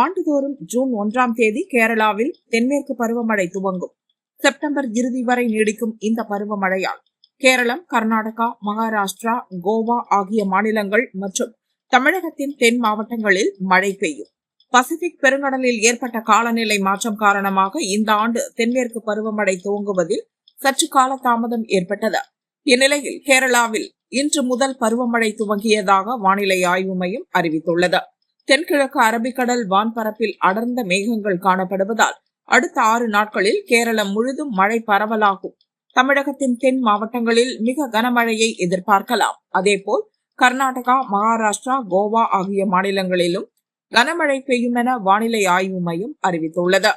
ஆண்டுதோறும் ஜூன் 1ஆம் தேதி கேரளாவில் தென்மேற்கு பருவமழை துவங்கும். செப்டம்பர் இறுதி வரை நீடிக்கும் இந்த பருவமழையால் கேரளம், கர்நாடகா, மகாராஷ்டிரா, கோவா ஆகிய மாநிலங்கள் மற்றும் தமிழகத்தின் தென் மாவட்டங்களில் மழை பெய்யும். பசிபிக் பெருங்கடலில் ஏற்பட்ட காலநிலை மாற்றம் காரணமாக இந்த ஆண்டு தென்மேற்கு பருவமழை துவங்குவதில் சற்று கால தாமதம் ஏற்பட்டது. இந்நிலையில் கேரளாவில் இன்று முதல் பருவமழை துவங்கியதாக வானிலை ஆய்வு மையம் அறிவித்துள்ளது. தென்கிழக்கு அரபிக்கடல் வான்பரப்பில் அடர்ந்த மேகங்கள் காணப்படுவதால் அடுத்த 6 நாட்களில் கேரளம் முழுதும் மழை பரவலாகும். தமிழகத்தின் தென் மாவட்டங்களில் மிக கனமழையை எதிர்பார்க்கலாம். அதேபோல் கர்நாடகா, மகாராஷ்டிரா, கோவா ஆகிய மாநிலங்களிலும் கனமழை பெய்யும் என வானிலை ஆய்வு மையம் அறிவித்துள்ளது.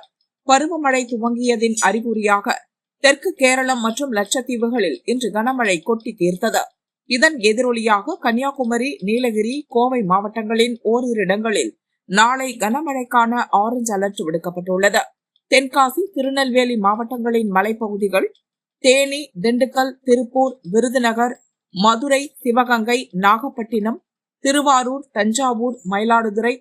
பருவமழை துவங்கியதின் அறிகுறியாக தெற்கு கேரளம் மற்றும் லட்சத்தீவுகளில் இன்று கனமழை கொட்டி தீர்த்தது. இதன் எதிரொலியாக கன்னியாகுமரி, நீலகிரி, கோவை மாவட்டங்களின் ஓரிரு இடங்களில் நாளை கனமழைக்கான ஆரஞ்சு அலர்ட் விடுக்கப்பட்டுள்ளது. தென்காசி, திருநெல்வேலி மாவட்டங்களின் மலைப்பகுதிகள், தேனி, திண்டுக்கல், திருப்பூர், விருதுநகர், மதுரை, சிவகங்கை, நாகப்பட்டினம், திருவாரூர், தஞ்சாவூர், மயிலாடுதுறை,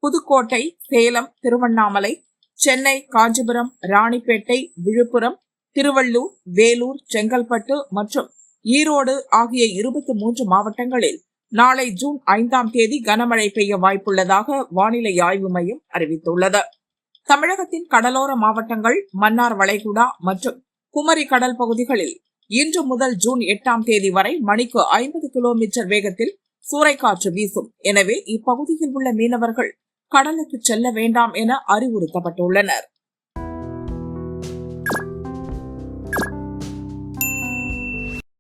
புதுக்கோட்டை, சேலம், திருவண்ணாமலை, சென்னை, காஞ்சிபுரம், ராணிப்பேட்டை, விழுப்புரம், திருவள்ளூர், வேலூர், செங்கல்பட்டு மற்றும் ஈரோடு ஆகிய 23 மாவட்டங்களில் நாளை ஜூன் 5ஆம் தேதி கனமழை பெய்ய வாய்ப்புள்ளதாக வானிலை ஆய்வு மையம் அறிவித்துள்ளது. தமிழகத்தின் கடலோர மாவட்டங்கள், மன்னார் வளைகுடா மற்றும் குமரி கடல் பகுதிகளில் இன்று முதல் ஜூன் 8ஆம் தேதி வரை மணிக்கு 50 கிலோமீட்டர் வேகத்தில் சூறைக்காற்று வீசும். எனவே இப்பகுதியில் உள்ள மீனவர்கள் கடலுக்கு செல்ல வேண்டாம் என அறிவுறுத்தப்பட்டுள்ளனர்.